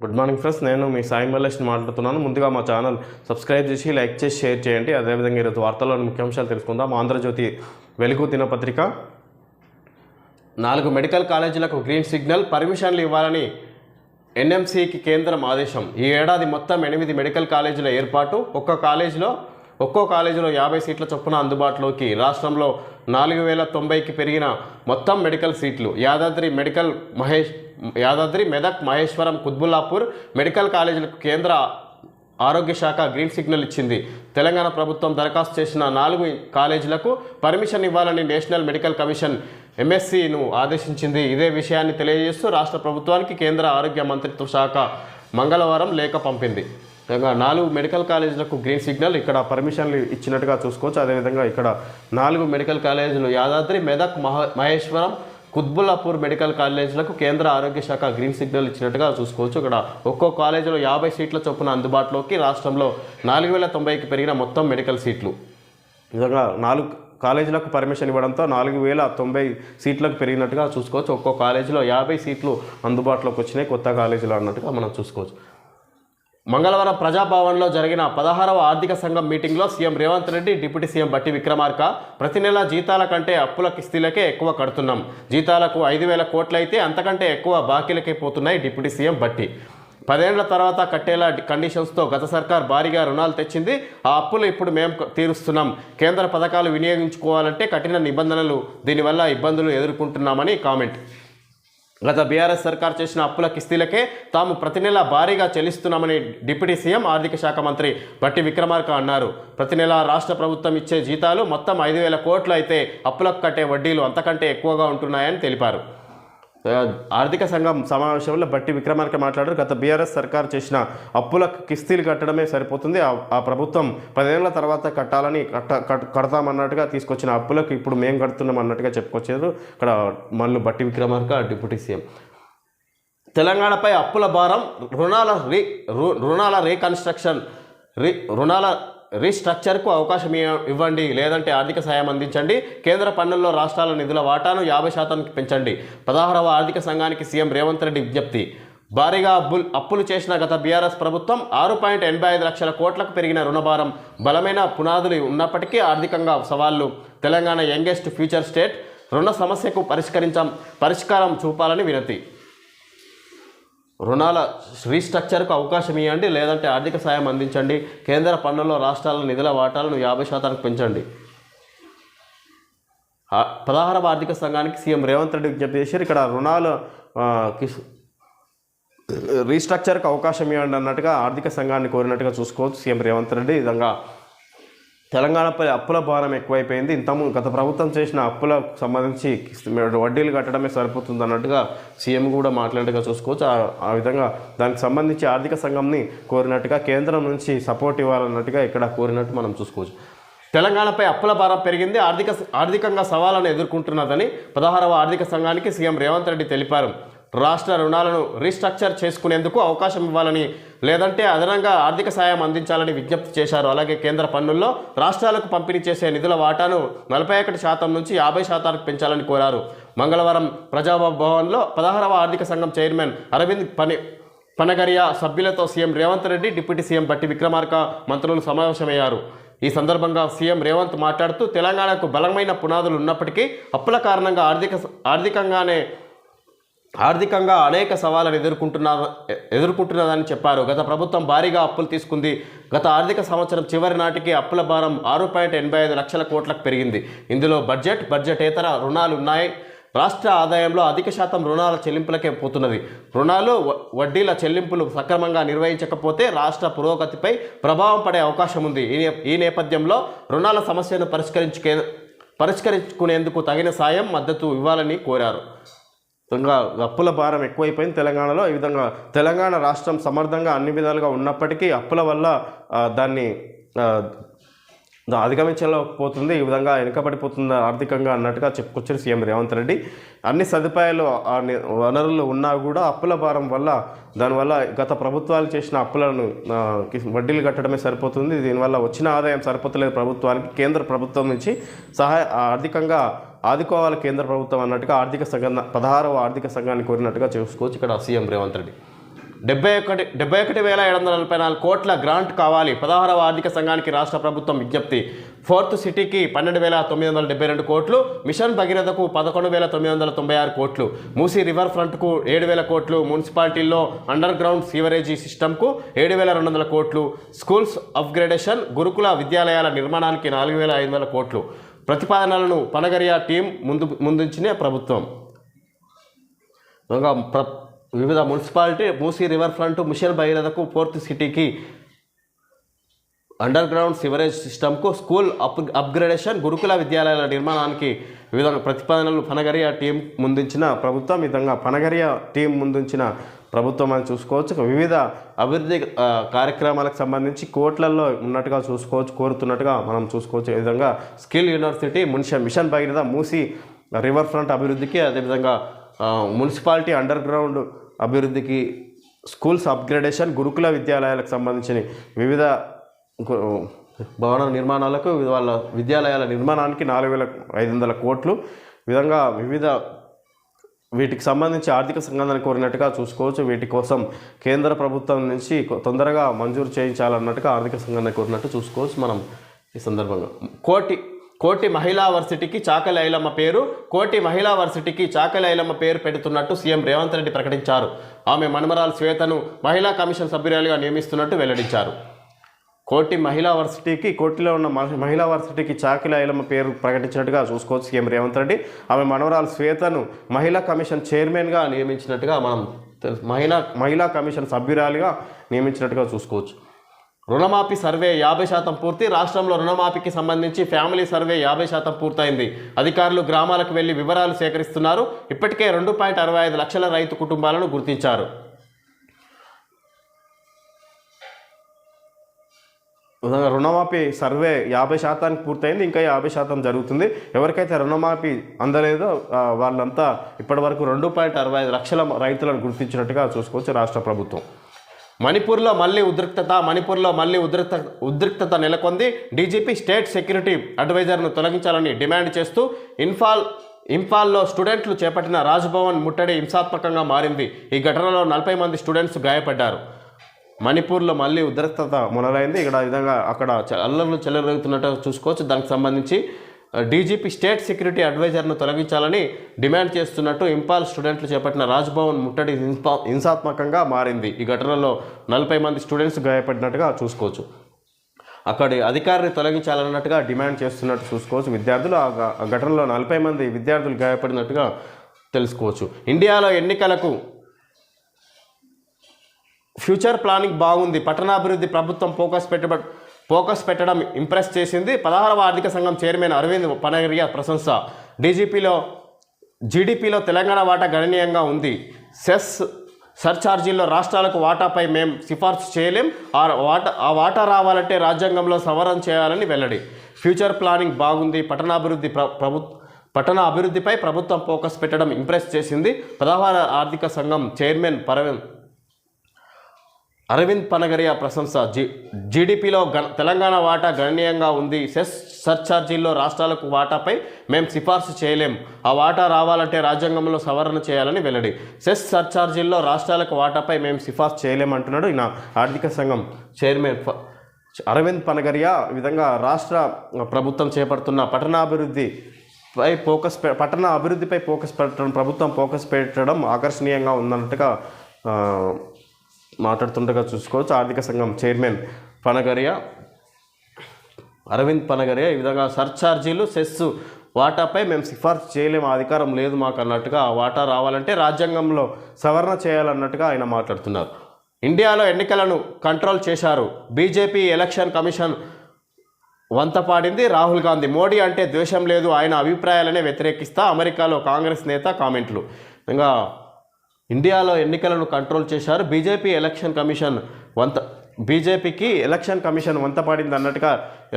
Good morning friends, నేను మీ సాయి మల్లేష్ని మాట్లాడుతున్నాను. ముందుగా మా ఛానల్ సబ్స్క్రైబ్ చేసి లైక్ చేసి షేర్ చేయండి. అదేవిధంగా ఈరోజు వార్తల్లోని ముఖ్యాంశాలు తెలుసుకుందాం. ఆంధ్రజ్యోతి వెలుగు దినపత్రిక 4 మెడికల్ కాలేజీలకు గ్రీన్ సిగ్నల్, పర్మిషన్లు ఇవ్వాలని ఎన్ఎంసీకి కేంద్రం ఆదేశం. ఈ ఏడాది మొత్తం 8 మెడికల్ కాలేజీల ఏర్పాటు. ఒక్కో కాలేజీలో 50 సీట్ల చొప్పున అందుబాటులోకి. రాష్ట్రంలో 4090కి పెరిగిన మొత్తం మెడికల్ సీట్లు. యాదాద్రి, మెదక్, మహేశ్వరం, కుత్బుల్లాపూర్ మెడికల్ కాలేజీలకు కేంద్ర ఆరోగ్య శాఖ గ్రీన్ సిగ్నల్ ఇచ్చింది. తెలంగాణ ప్రభుత్వం దరఖాస్తు చేసిన 4 కాలేజీలకు పర్మిషన్ ఇవ్వాలని నేషనల్ మెడికల్ కమిషన్ ఎంఎస్సీను ఆదేశించింది. ఇదే విషయాన్ని తెలియజేస్తూ రాష్ట్ర ప్రభుత్వానికి కేంద్ర ఆరోగ్య మంత్రిత్వ శాఖ మంగళవారం లేఖ పంపింది. 4 మెడికల్ కాలేజీలకు గ్రీన్ సిగ్నల్, ఇక్కడ పర్మిషన్లు ఇచ్చినట్టుగా చూసుకోవచ్చు. అదేవిధంగా ఇక్కడ 4 మెడికల్ కాలేజీలు యాదాద్రి, మెదక్, మహేశ్వరం, కుత్బుల్లాపూర్ మెడికల్ కాలేజీలకు కేంద్ర ఆరోగ్య శాఖ గ్రీన్ సిగ్నల్ ఇచ్చినట్టుగా చూసుకోవచ్చు. ఇక్కడ ఒక్కో కాలేజీలో 50 సీట్ల చొప్పున అందుబాటులోకి. రాష్ట్రంలో 4090కి పెరిగిన మొత్తం మెడికల్ సీట్లు. ఈ విధంగా 4 కాలేజీలకు పర్మిషన్ ఇవ్వడంతో 4090 సీట్లకు పెరిగినట్టుగా చూసుకోవచ్చు. ఒక్కో కాలేజీలో 50 సీట్లు అందుబాటులోకి వచ్చినాయి కొత్త కాలేజీలు అన్నట్టుగా మనం చూసుకోవచ్చు. మంగళవారం ప్రజాభవన్లో జరిగిన 16వ ఆర్థిక సంఘం మీటింగ్లో CM Revanth Reddy, deputy CM బట్టి విక్రమార్క ప్రతి నెల జీతాల కంటే అప్పుల కిస్తీలకే ఎక్కువ కడుతున్నాం. జీతాలకు 5000 కోట్లు అయితే అంతకంటే ఎక్కువ బాకీలకే పోతున్నాయి. డిప్యూటీ సీఎం బట్టి 10 ఏళ్ల తర్వాత కట్టేలా కండిషన్స్తో గత సర్కార్ భారీగా రుణాలు తెచ్చింది. ఆ అప్పులు ఇప్పుడు మేము తీరుస్తున్నాం. కేంద్ర పథకాలు వినియోగించుకోవాలంటే కఠిన నిబంధనలు, దీనివల్ల ఇబ్బందులు ఎదుర్కొంటున్నామని కామెంట్. గత బీఆర్ఎస్ సర్కార్ చేసిన అప్పుల కిస్తీలకే తాము ప్రతి నెల భారీగా చెల్లిస్తున్నామని డిప్యూటీ సీఎం ఆర్థిక శాఖ మంత్రి బట్టి విక్రమార్క అన్నారు. ప్రతి నెల రాష్ట్ర ప్రభుత్వం ఇచ్చే జీతాలు మొత్తం 5000 కోట్లు అయితే అప్పులకు కట్టే వడ్డీలు అంతకంటే ఎక్కువగా ఉంటున్నాయని తెలిపారు. ఆర్థిక సంఘం సమావేశంలో బట్టి విక్రమార్క మాట్లాడారు. గత బీఆర్ఎస్ సర్కార్ చేసిన అప్పుల కిస్తీలు కట్టడమే సరిపోతుంది. ఆ ప్రభుత్వం 10 ఏళ్ల తర్వాత కడతామన్నట్టుగా తీసుకొచ్చిన అప్పులకు ఇప్పుడు మేము కడుతున్నాం అన్నట్టుగా చెప్పుకొచ్చారు. ఇక్కడ మళ్ళీ బట్టి విక్రమార్క డిప్యూటీ సీఎం. తెలంగాణపై అప్పుల భారం, రుణాల రీస్ట్రక్చర్కు అవకాశం ఇవ్వండి, లేదంటే ఆర్థిక సాయం అందించండి. కేంద్ర పన్నుల్లో రాష్ట్రాల నిధుల వాటాను 50% పెంచండి. 16వ ఆర్థిక సంఘానికి సీఎం రేవంత్ రెడ్డి విజ్ఞప్తి. భారీగా అప్పులు చేసిన గత బీఆర్ఎస్ ప్రభుత్వం 6.85 లక్షల కోట్లకు పెరిగిన రుణభారం, బలమైన పునాదులు ఉన్నప్పటికీ ఆర్థికంగా సవాళ్లు. తెలంగాణ యంగెస్ట్ ఫ్యూచర్ స్టేట్, రుణ సమస్యకు పరిష్కారం చూపాలని వినతి. రుణాల రీస్ట్రక్చర్కు అవకాశం ఇవ్వండి, లేదంటే ఆర్థిక సాయం అందించండి. కేంద్ర పన్నుల్లో రాష్ట్రాల నిధుల వాటాలను 50% పెంచండి. 16వ ఆర్థిక సంఘానికి సీఎం రేవంత్ రెడ్డి విజ్ఞప్తి చేశారు. ఇక్కడ రుణాల రీస్ట్రక్చర్కు అవకాశం ఇవ్వండి అన్నట్టుగా ఆర్థిక సంఘాన్ని కోరినట్టుగా చూసుకోవచ్చు సీఎం రేవంత్ రెడ్డి. ఈ విధంగా తెలంగాణపై అప్పుల భారం ఎక్కువైపోయింది. గత ప్రభుత్వం చేసిన అప్పులకు సంబంధించి వడ్డీలు కట్టడమే సరిపోతుంది అన్నట్టుగా సీఎం కూడా మాట్లాడినట్టుగా చూసుకోవచ్చు. ఆ విధంగా దానికి సంబంధించి ఆర్థిక సంఘంని కోరినట్టుగా, కేంద్రం నుంచి సపోర్ట్ ఇవ్వాలన్నట్టుగా ఇక్కడ కోరినట్టు మనం చూసుకోవచ్చు. తెలంగాణపై అప్పుల భారం పెరిగింది, ఆర్థికంగా సవాళ్లను ఎదుర్కొంటున్నదని 16వ ఆర్థిక సంఘానికి సీఎం రేవంత్ రెడ్డి తెలిపారు. రాష్ట్ర రుణాలను రీస్ట్రక్చర్ చేసుకునేందుకు అవకాశం ఇవ్వాలని, లేదంటే అదనంగా ఆర్థిక సాయం అందించాలని విజ్ఞప్తి చేశారు. అలాగే కేంద్ర పన్నుల్లో రాష్ట్రాలకు పంపిణీ చేసే నిధుల వాటాను 41% నుంచి 50% పెంచాలని కోరారు. మంగళవారం ప్రజాభవన్లో 16వ ఆర్థిక సంఘం చైర్మన్ అరవింద్ పనగరియా సభ్యులతో CM Revanth Reddy, deputy CM బట్టి విక్రమార్క మంత్రులు సమావేశమయ్యారు. ఈ సందర్భంగా సీఎం రేవంత్ మాట్లాడుతూ తెలంగాణకు బలమైన పునాదులు ఉన్నప్పటికీ అప్పుల కారణంగా ఆర్థికంగా అనేక సవాళ్లను ఎదుర్కొంటున్నదని చెప్పారు. గత ప్రభుత్వం భారీగా అప్పులు తీసుకుంది. గత ఆర్థిక సంవత్సరం చివరి నాటికి అప్పుల భారం 6.85 లక్షల కోట్లకు పెరిగింది. ఇందులో బడ్జెటేతర రుణాలు ఉన్నాయి. రాష్ట్ర ఆదాయంలో అధిక శాతం రుణాల చెల్లింపులకే పోతున్నది. రుణాలు, వడ్డీల చెల్లింపులు సక్రమంగా నిర్వహించకపోతే రాష్ట్ర పురోగతిపై ప్రభావం పడే అవకాశం ఉంది. ఈ నేపథ్యంలో రుణాల సమస్యను పరిష్కరించుకునేందుకు తగిన సాయం, మద్దతు ఇవ్వాలని కోరారు. విధంగా అప్పుల భారం ఎక్కువైపోయింది తెలంగాణలో. ఈ విధంగా తెలంగాణ రాష్ట్రం సమర్థంగా అన్ని విధాలుగా ఉన్నప్పటికీ అప్పుల వల్ల దాన్ని అధిగమించలేకపోతుంది. ఈ విధంగా వెనుకబడిపోతుంది ఆర్థికంగా అన్నట్టుగా చెప్పుకొచ్చారు సీఎం రేవంత్ రెడ్డి. అన్ని సదుపాయాలు, వనరులు ఉన్నా కూడా అప్పుల భారం వల్ల, దానివల్ల గత ప్రభుత్వాలు చేసిన అప్పులను వడ్డీలు కట్టడమే సరిపోతుంది. దీనివల్ల వచ్చిన ఆదాయం సరిపోతలేదు ప్రభుత్వానికి. కేంద్ర ప్రభుత్వం నుంచి ఆర్థికంగా ఆదుకోవాలి కేంద్ర ప్రభుత్వం అన్నట్టుగా ఆర్థిక సంఘం 16వ ఆర్థిక సంఘాన్ని కోరినట్టుగా చూసుకోవచ్చు ఇక్కడ సీఎం రేవంత్ రెడ్డి. 71,744 కోట్ల గ్రాంట్ కావాలి. 16వ ఆర్థిక సంఘానికి రాష్ట్ర ప్రభుత్వం విజ్ఞప్తి. ఫోర్త్ సిటీకి 12,972 కోట్లు, మిషన్ భగీరథకు 11,996 కోట్లు, మూసీ రివర్ ఫ్రంట్కు 7,000 కోట్లు, మున్సిపాలిటీల్లో అండర్ గ్రౌండ్ సీవరేజీ సిస్టమ్కు 7,200 కోట్లు, స్కూల్స్ అప్గ్రేడేషన్, గురుకుల విద్యాలయాల నిర్మాణానికి 4,500 కోట్లు ప్రతిపాదనలను పనగరియా టీం ముందుంచిన ప్రభుత్వం. వివిధ municipality, Musi river front, mission భగీరథకు, ఫోర్త్ సిటీకి అండర్ గ్రౌండ్ సివరేజ్ సిస్టమ్కు, స్కూల్ అప్గ్రేడేషన్, గురుకుల విద్యాలయాల నిర్మాణానికి వివిధ ప్రతిపాదనలు పనగరియా టీం ముందుంచిన ప్రభుత్వం. ఈ విధంగా పనగరియా టీం ముందుంచిన ప్రభుత్వం అని చూసుకోవచ్చు. వివిధ అభివృద్ధి కార్యక్రమాలకు సంబంధించి కోట్లలో ఉన్నట్టుగా చూసుకోవచ్చు, కోరుతున్నట్టుగా మనం చూసుకోవచ్చు. ఈ విధంగా skill university, mission Bhagiratha, Musi river front అభివృద్ధికి, అదేవిధంగా మున్సిపాలిటీ అండర్ గ్రౌండ్ అభివృద్ధికి, స్కూల్స్ అప్గ్రేడేషన్, గురుకుల విద్యాలయాలకు సంబంధించిన వివిధ భవన నిర్మాణాలకు, వాళ్ళ విద్యాలయాల నిర్మాణానికి 4,500 కోట్లు విధంగా వివిధ వీటికి సంబంధించి ఆర్థిక సంఘాన్ని కోరినట్టుగా చూసుకోవచ్చు. వీటి కోసం కేంద్ర ప్రభుత్వం నుంచి తొందరగా మంజూరు చేయించాలన్నట్టుగా ఆర్థిక సంఘాన్ని కోరినట్టు చూసుకోవచ్చు మనం ఈ సందర్భంగా. కోటి మహిళా వర్సిటీకి చాకలి ఐలమ్మ పేరు. కోటి మహిళా వర్సిటీకి చాకలి ఐలమ్మ పేరు పెడుతున్నట్టు సీఎం రేవంత్ రెడ్డి ప్రకటించారు. ఆమె మనుమరాలు శ్వేతను మహిళా కమిషన్ సభ్యురాలిగా నియమిస్తున్నట్టు వెల్లడించారు. కోటిలో ఉన్న మహిళా వర్సిటీకి చాకలి ఐలమ్మ పేరు ప్రకటించినట్టుగా చూసుకోవచ్చు సీఎం రేవంత్ రెడ్డి. ఆమె మనుమరాలు శ్వేతను మహిళా కమిషన్ చైర్మన్గా నియమించినట్టుగా మనం మహిళా కమిషన్ సభ్యురాలిగా నియమించినట్టుగా చూసుకోవచ్చు. రుణమాఫీ సర్వే 50% పూర్తి. రాష్ట్రంలో రుణమాఫీకి సంబంధించి ఫ్యామిలీ సర్వే 50% పూర్తయింది. అధికారులు గ్రామాలకు వెళ్లి వివరాలు సేకరిస్తున్నారు. ఇప్పటికే 2.65 లక్షల రైతు కుటుంబాలను గుర్తించారు. రుణమాఫీ సర్వే 50% పూర్తయింది. ఇంకా 50% జరుగుతుంది. ఎవరికైతే రుణమాఫీ అందలేదో వాళ్ళంతా ఇప్పటి వరకు 2.65 లక్షల రైతులను గుర్తించినట్టుగా చూసుకోవచ్చు రాష్ట్ర ప్రభుత్వం. మణిపూర్లో మళ్ళీ ఉద్రిక్తత నెలకొంది. డీజీపీ స్టేట్ సెక్యూరిటీ అడ్వైజర్ను తొలగించాలని డిమాండ్ చేస్తూ ఇంఫాల్లో స్టూడెంట్లు చేపట్టిన రాజ్భవన్ ముట్టడి హింసాత్మకంగా మారింది. ఈ ఘటనలో 40 మంది స్టూడెంట్స్ గాయపడ్డారు. మణిపూర్లో మళ్ళీ ఉద్రిక్తత మొదలైంది. ఇక్కడ విధంగా అక్కడ అల్లర్లు చెలరేగుతున్నట్టు చూసుకోవచ్చు. దానికి సంబంధించి డీజీపీ స్టేట్ సెక్యూరిటీ అడ్వైజర్ను తొలగించాలని డిమాండ్ చేస్తున్నట్టు ఇంపాల్ స్టూడెంట్లు చేపట్టిన రాజ్భవన్ ముట్టడి హింసాత్మకంగా మారింది. ఈ ఘటనలో 40 మంది స్టూడెంట్స్ గాయపడినట్టుగా చూసుకోవచ్చు. అక్కడి అధికారిని తొలగించాలన్నట్టుగా డిమాండ్ చేస్తున్నట్టు చూసుకోవచ్చు విద్యార్థులు. ఆ ఘటనలో 40 మంది విద్యార్థులు గాయపడినట్టుగా తెలుసుకోవచ్చు. ఇండియాలో ఎన్నికలకు ఫ్యూచర్ ప్లానింగ్ బాగుంది. పట్టణాభివృద్ధి ప్రభుత్వం ఫోకస్ పెట్టడం ఇంప్రెస్ చేసింది. 16వ ఆర్థిక సంఘం చైర్మన్ అరవింద్ పనగరియా ప్రశంస. జీడీపీలో తెలంగాణ వాటా గణనీయంగా ఉంది. సెస్ సర్ఛార్జీల్లో రాష్ట్రాలకు వాటాపై మేం సిఫార్సు చేయలేం. ఆ వాటా రావాలంటే రాజ్యాంగంలో సవరణ చేయాలని వెల్లడి. ఫ్యూచర్ ప్లానింగ్ బాగుంది. పట్టణ అభివృద్ధిపై ప్రభుత్వం ఫోకస్ పెట్టడం ఇంప్రెస్ చేసింది. 16వ ఆర్థిక సంఘం చైర్మన్ అరవింద్ పనగరియా ప్రశంస. జీడీపీలో తెలంగాణ వాటా గణనీయంగా ఉంది. సెస్ సర్ఛార్జీల్లో రాష్ట్రాలకు వాటాపై మేం సిఫార్సు చేయలేం. ఆ వాటా రావాలంటే రాజ్యాంగంలో సవరణ చేయాలని వెల్లడి. సెస్ సర్ఛార్జీల్లో రాష్ట్రాలకు వాటాపై మేం సిఫార్సు చేయలేమంటున్నాడు ఈయన ఆర్థిక సంఘం చైర్మన్ అరవింద్ పనగరియా. ఈ విధంగా రాష్ట్ర ప్రభుత్వం చేపడుతున్న పట్టణ అభివృద్ధిపై ఫోకస్ పెట్టడం, ప్రభుత్వం ఫోకస్ పెట్టడం ఆకర్షణీయంగా ఉందన్నట్టుగా మాట్లాడుతుండగా చూసుకోవచ్చు. ఆర్థిక సంఘం చైర్మన్ అరవింద్ పనగరియా ఈ విధంగా సర్ఛార్జీలు, సెస్ వాటాపై మేము సిఫార్సు చేయలేము, అధికారం లేదు మాకు అన్నట్టుగా, ఆ వాటా రావాలంటే రాజ్యాంగంలో సవరణ చేయాలన్నట్టుగా ఆయన మాట్లాడుతున్నారు. ఇండియాలో ఎన్నికలను కంట్రోల్ చేశారు. బీజేపీ ఎలక్షన్ కమిషన్ వంత పాడింది. రాహుల్ గాంధీ మోడీ అంటే ద్వేషం లేదు, ఆయన అభిప్రాయాలనే వ్యతిరేకిస్తా. అమెరికాలో కాంగ్రెస్ నేత కామెంట్లు. ఇంకా ఇండియాలో ఎన్నికలను కంట్రోల్ చేశారు. బీజేపీకి ఎలక్షన్ కమిషన్ వంత పాడింది అన్నట్టుగా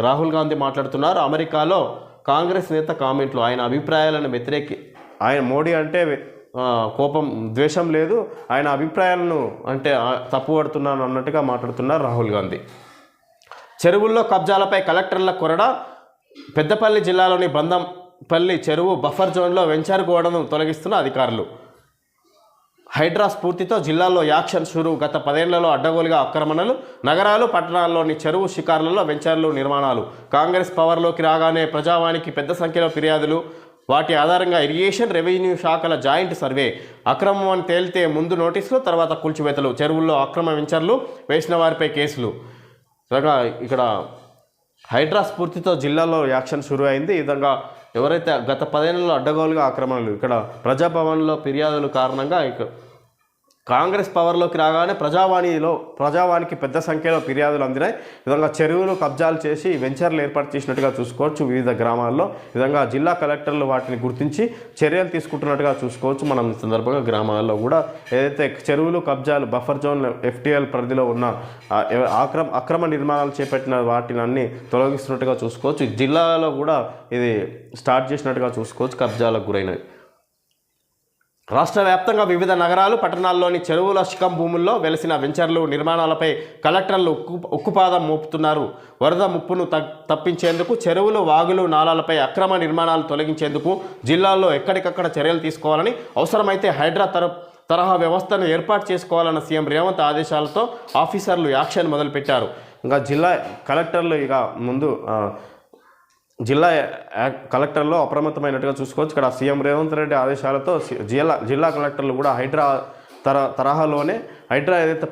రాహుల్ గాంధీ మాట్లాడుతున్నారు. అమెరికాలో కాంగ్రెస్ నేత కామెంట్లు, ఆయన అభిప్రాయాలను ఆయన మోడీ అంటే కోపం ద్వేషం లేదు, ఆయన అభిప్రాయాలను అంటే తప్పుపడుతున్నాను అన్నట్టుగా మాట్లాడుతున్నారు రాహుల్ గాంధీ. చెరువుల్లో కబ్జాలపై కలెక్టర్ల కొరడ. పెద్దపల్లి జిల్లాలోని బందంపల్లి చెరువు బఫర్ జోన్లో వెంచర్ గోడను తొలగిస్తున్న అధికారులు. హైడ్రా స్ఫూర్తితో జిల్లాల్లో యాక్షన్ షురు. గత 10 ఏళ్లలో అడ్డగోలుగా ఆక్రమణలు, నగరాలు పట్టణాల్లోని చెరువు శిఖార్లలో వెంచర్లు నిర్మాణాలు. కాంగ్రెస్ పవర్లోకి రాగానే ప్రజావానికి పెద్ద సంఖ్యలో ఫిర్యాదులు. వాటి ఆధారంగా ఇరిగేషన్, రెవెన్యూ శాఖల జాయింట్ సర్వే. అక్రమం అని తేలితే ముందు నోటీసులు, తర్వాత కూల్చివేతలు. చెరువుల్లో అక్రమ వెంచర్లు వేసిన వారిపై కేసులు. ఇక్కడ హైడ్రా స్ఫూర్తితో జిల్లాలో యాక్షన్ షురు అయింది. ఈ విధంగా ఎవరైతే గత 10 ఏళ్లలో అడ్డగోలుగా ఆక్రమణలు, ఇక్కడ ప్రజాభవన్లో ఫిర్యాదుల కారణంగా కాంగ్రెస్ పవర్లోకి రాగానే ప్రజావానికి పెద్ద సంఖ్యలో ఫిర్యాదులు అందినాయి. ఈ విధంగా చెరువులు కబ్జాలు చేసి వెంచర్లు ఏర్పాటు చేసినట్టుగా చూసుకోవచ్చు వివిధ గ్రామాల్లో. ఈ విధంగా జిల్లా కలెక్టర్లు వాటిని గుర్తించి చర్యలు తీసుకుంటున్నట్టుగా చూసుకోవచ్చు. మనం ఈ సందర్భంగా గ్రామాల్లో కూడా ఏదైతే చెరువులు కబ్జాలు, బఫర్ జోన్, FTL పరిధిలో ఉన్న అక్రమ నిర్మాణాలు చేపట్టిన వాటిని అన్ని తొలగిస్తున్నట్టుగా చూసుకోవచ్చు. జిల్లాలో కూడా ఇది స్టార్ట్ చేసినట్టుగా చూసుకోవచ్చు కబ్జాలకు గురైనవి. రాష్ట్ర వ్యాప్తంగా వివిధ నగరాలు, పట్టణాల్లోని చెరువుల శిఖం భూముల్లో వెలిసిన వెంచర్లు నిర్మాణాలపై కలెక్టర్లు ఉక్కుపాదం మోపుతున్నారు. వరద ముప్పును తప్పించేందుకు చెరువులు, వాగులు, నాలాలపై అక్రమ నిర్మాణాలు తొలగించేందుకు జిల్లాల్లో ఎక్కడికక్కడ చర్యలు తీసుకోవాలని, అవసరమైతే హైడ్రా తరహా వ్యవస్థను ఏర్పాటు చేసుకోవాలన్న సీఎం రేవంత్ ఆదేశాలతో ఆఫీసర్లు యాక్షన్ మొదలుపెట్టారు. ఇంకా జిల్లా కలెక్టర్లు ముందు జిల్లా కలెక్టర్లో అప్రమత్తమైనట్టుగా చూసుకోవచ్చు. ఇక్కడ సీఎం రేవంత్ రెడ్డి ఆదేశాలతో జిల్లా కలెక్టర్లు కూడా హైడ్రా తరహాలోనే హైడ్రా ఏదైతే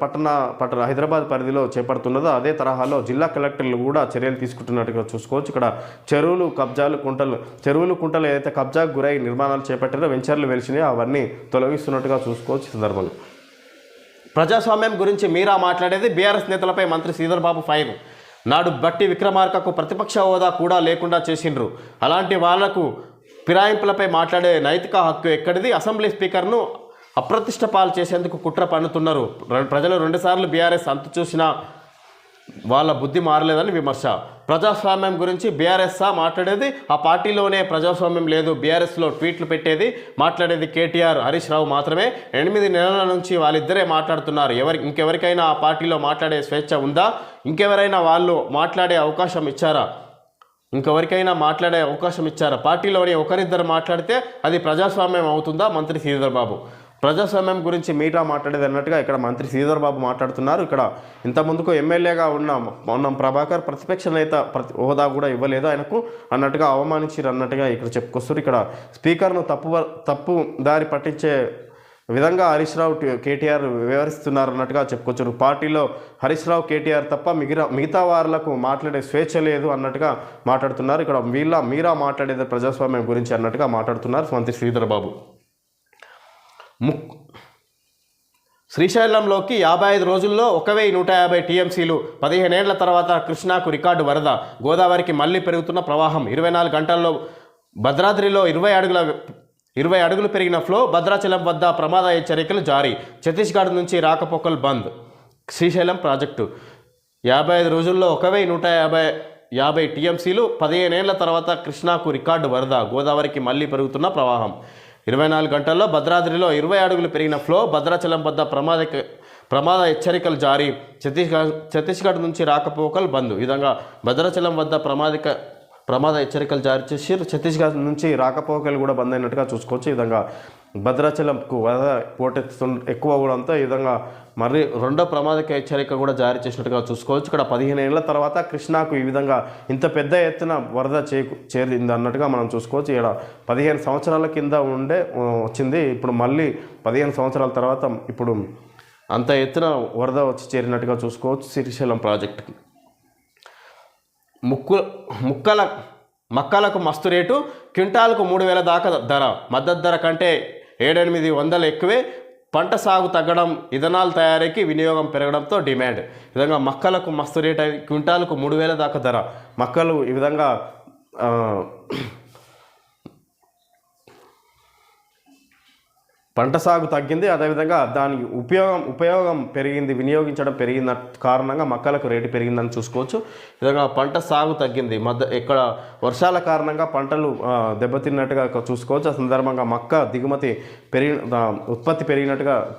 హైదరాబాద్ పరిధిలో చేపడుతున్నదో అదే తరహాలో జిల్లా కలెక్టర్లు కూడా చర్యలు తీసుకుంటున్నట్టుగా చూసుకోవచ్చు. ఇక్కడ చెరువులు కుంటలు ఏదైతే కబ్జాకు గురై నిర్మాణాలు చేపట్టారో, వెంచర్లు వెలిసినాయో అవన్నీ తొలగిస్తున్నట్టుగా చూసుకోవచ్చు. సందర్భంగా ప్రజాస్వామ్యం గురించి మీరా మాట్లాడేది. బీఆర్ఎస్ నేతలపై మంత్రి శ్రీధర్ బాబు ఫైర్. నాడు బట్టి విక్రమార్కకు ప్రతిపక్ష హోదా కూడా లేకుండా చేసిండ్రు. అలాంటి వాళ్లకు ఫిరాయింపులపై మాట్లాడే నైతిక హక్కు ఎక్కడిది? అసెంబ్లీ స్పీకర్ను అప్రతిష్ట పాలు చేసేందుకు కుట్ర పన్నుతున్నారు. ప్రజలు 2 సార్లు బీఆర్ఎస్ అంతు చూసినా వాళ్ళ బుద్ధి మారలేదని విమర్శ. ప్రజాస్వామ్యం గురించి బీఆర్ఎస్ మాట్లాడేది? ఆ పార్టీలోనే ప్రజాస్వామ్యం లేదు. బీఆర్ఎస్లో ట్వీట్లు పెట్టేది, మాట్లాడేది కేటీఆర్, హరీష్ రావు మాత్రమే. 8 నెలల నుంచి వాళ్ళిద్దరే మాట్లాడుతున్నారు. ఇంకెవరికైనా ఆ పార్టీలో మాట్లాడే స్వేచ్ఛ ఉందా? ఇంకెవరైనా వాళ్ళు మాట్లాడే అవకాశం ఇచ్చారా? పార్టీలోని ఒకరిద్దరు మాట్లాడితే అది ప్రజాస్వామ్యం అవుతుందా? మంత్రి శ్రీధర్ బాబు ప్రజాస్వామ్యం గురించి మీటా మాట్లాడేది అన్నట్టుగా ఇక్కడ మంత్రి శ్రీధర్ బాబు మాట్లాడుతున్నారు. ఇక్కడ ఇంతకుముందుకు ఎమ్మెల్యేగా ఉన్న ప్రభాకర్ ప్రతిపక్ష నేత హోదా కూడా ఇవ్వలేదు ఆయనకు అన్నట్టుగా అవమానించారు అన్నట్టుగా ఇక్కడ చెప్పుకొస్తారు. ఇక్కడ స్పీకర్ను తప్పు దారి పట్టించే విధంగా హరీష్ రావు, కేటీఆర్ వ్యవహరిస్తున్నారు అన్నట్టుగా చెప్పుకొచ్చారు. పార్టీలో హరీష్ రావు, కేటీఆర్ తప్ప మిగతా వాళ్లకు మాట్లాడే స్వేచ్ఛ లేదు అన్నట్టుగా మాట్లాడుతున్నారు. ఇక్కడ మీరా మాట్లాడేది ప్రజాస్వామ్యం గురించి అన్నట్టుగా మాట్లాడుతున్నారు మంత్రి శ్రీధర్ బాబు. శ్రీశైలంలోకి 55 రోజుల్లో 1150 టీఎంసీలు. 15 ఏళ్ల తర్వాత కృష్ణాకు రికార్డు వరద. గోదావరికి మళ్లీ పెరుగుతున్న ప్రవాహం. 24 గంటల్లో భద్రాద్రిలో 20 అడుగులు పెరిగిన ఫ్లో. భద్రాచలం వద్ద ప్రమాద హెచ్చరికలు జారీ. ఛత్తీస్గఢ్ నుంచి రాకపోకలు బంద్. శ్రీశైలం ప్రాజెక్టు 55 రోజుల్లో 1150 టీఎంసీలు. 15 ఏళ్ల తర్వాత కృష్ణాకు రికార్డు వరద. గోదావరికి మళ్లీ పెరుగుతున్న ప్రవాహం. 24 గంటల్లో భద్రాద్రిలో 20 అడుగులు పెరిగిన ఫ్లో. భద్రాచలం వద్ద ప్రమాద హెచ్చరికలు జారీ. ఛత్తీస్గఢ్ నుంచి రాకపోకలు బంద్. ఈ విధంగా భద్రాచలం వద్ద ప్రమాద హెచ్చరికలు జారీ చేసి ఛత్తీస్గఢ్ నుంచి రాకపోకలు కూడా బంద్ అయినట్టుగా చూసుకోవచ్చు. ఈ విధంగా భద్రాచలంకు వరద ఎక్కువ అవడంతో ఈ విధంగా మరి 2వ ప్రమాదక హెచ్చరిక కూడా జారీ చేసినట్టుగా చూసుకోవచ్చు. ఇక్కడ 15 ఏళ్ల తర్వాత కృష్ణాకు ఈ విధంగా ఇంత పెద్ద ఎత్తున వరద చేరింది అన్నట్టుగా మనం చూసుకోవచ్చు. ఇక్కడ 15 సంవత్సరాల కింద వచ్చింది. ఇప్పుడు మళ్ళీ 15 సంవత్సరాల తర్వాత ఇప్పుడు అంత ఎత్తున వరద వచ్చి చేరినట్టుగా చూసుకోవచ్చు శ్రీశైలం ప్రాజెక్టుకి. మక్కలకు మస్తు రేటు. క్వింటాల్కు 3000 దాకా ధర. మద్దతు ధర కంటే 700-800 ఎక్కువే. పంట సాగు తగ్గడం, ఇథనాల్ తయారీకి వినియోగం పెరగడంతో డిమాండ్. ఈ విధంగా మక్కలకు మస్తు రేట్. క్వింటాల్కు 3000 దాకా ధర. మక్కలు ఈ విధంగా పంట సాగు తగ్గింది, అదేవిధంగా దాని ఉపయోగం పెరిగింది, వినియోగించడం పెరిగిన కారణంగా మక్కలకు రేటు పెరిగిందని చూసుకోవచ్చు. విధంగా పంట సాగు తగ్గింది, ఇక్కడ వర్షాల కారణంగా పంటలు దెబ్బతిన్నట్టుగా చూసుకోవచ్చు. ఆ సందర్భంగా మక్క దిగుమతి ఉత్పత్తి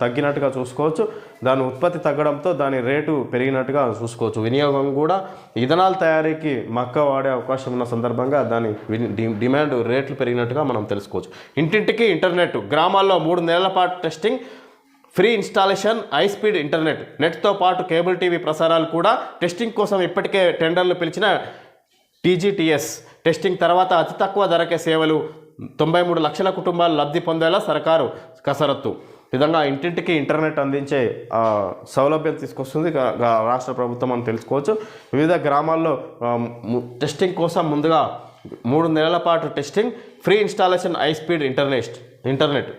తగ్గినట్టుగా చూసుకోవచ్చు. దాని ఉత్పత్తి తగ్గడంతో దాని రేటు పెరిగినట్టుగా చూసుకోవచ్చు. వినియోగం కూడా ఇథనాల్ తయారీకి మక్క వాడే అవకాశం ఉన్న సందర్భంగా దాని డిమాండ్ రేట్లు పెరిగినట్టుగా మనం తెలుసుకోవచ్చు. ఇంటింటికి ఇంటర్నెట్. గ్రామాల్లో 3 నెలల పాటు testing. Free installation high speed internet, నెట్తో పాటు కేబుల్ టీవీ ప్రసారాలు కూడా టెస్టింగ్ కోసం ఇప్పటికే టెండర్లు పిలిచిన టీజీటీఎస్. టెస్టింగ్ తర్వాత అతి తక్కువ ధరకే సేవలు 93 లక్షల కుటుంబాలు లబ్ధి పొందేలా సర్కారు కసరత్తు. విధంగా ఇంటింటికి ఇంటర్నెట్ అందించే సౌలభ్యం తీసుకొస్తుంది రాష్ట్ర ప్రభుత్వం అని తెలుసుకోవచ్చు. వివిధ గ్రామాల్లో టెస్టింగ్ కోసం ముందుగా 3 నెలల పాటు testing, free installation high speed internet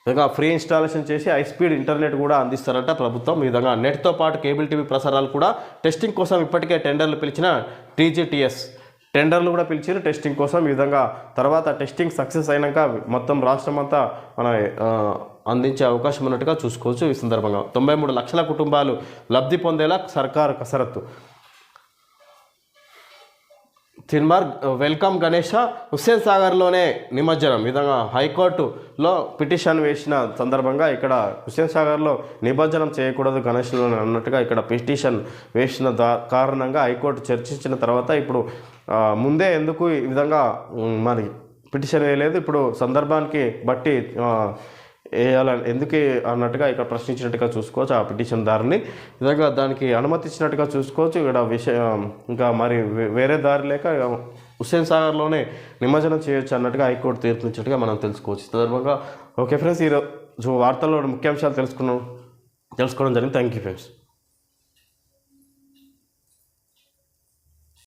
విధంగా ఫ్రీ ఇన్స్టాలేషన్ చేసి హై స్పీడ్ ఇంటర్నెట్ కూడా అందిస్తారంట ప్రభుత్వం. ఈ విధంగా నెట్తో పాటు కేబుల్ టీవీ ప్రసారాలు కూడా టెస్టింగ్ కోసం ఇప్పటికే టెండర్లు పిలిచిన టీజీటీఎస్ టెండర్లు కూడా పిలిచారు టెస్టింగ్ కోసం. ఈ విధంగా తర్వాత టెస్టింగ్ సక్సెస్ అయినాక మొత్తం రాష్ట్రం అంతా మన అందించే అవకాశం ఉన్నట్టుగా చూసుకోవచ్చు. ఈ సందర్భంగా 93 లక్షల కుటుంబాలు లబ్ధి పొందేలా సర్కారు కసరత్తు. తిన్మార్ వెల్కమ్ గణేష, హుస్సేన్ సాగర్లోనే నిమజ్జనం. ఈ విధంగా హైకోర్టులో పిటిషన్ వేసిన సందర్భంగా ఇక్కడ హుస్సేన్ సాగర్లో నిమజ్జనం చేయకూడదు గణేష్లో అన్నట్టుగా ఇక్కడ పిటిషన్ వేసిన కారణంగా హైకోర్టు చర్చించిన తర్వాత ఇప్పుడు ముందే ఎందుకు ఈ విధంగా మరి పిటిషన్ వేయలేదు, ఇప్పుడు సందర్భానికి బట్టి వేయాలని ఎందుకు అన్నట్టుగా ఇక్కడ ప్రశ్నించినట్టుగా చూసుకోవచ్చు ఆ పిటిషన్ దారిని. విధంగా దానికి అనుమతి ఇచ్చినట్టుగా చూసుకోవచ్చు. ఇక్కడ విషయం ఇంకా మరి వేరే దారి లేక హుస్సేన్ సాగర్లోనే నిమజ్జనం చేయొచ్చు అన్నట్టుగా హైకోర్టు తీర్పునిచ్చినట్టుగా మనం తెలుసుకోవచ్చు. సందర్భంగా ఓకే ఫ్రెండ్స్, ఈరోజు వార్తల్లో ముఖ్యాంశాలు తెలుసుకోవడం జరిగింది. Thank you friends.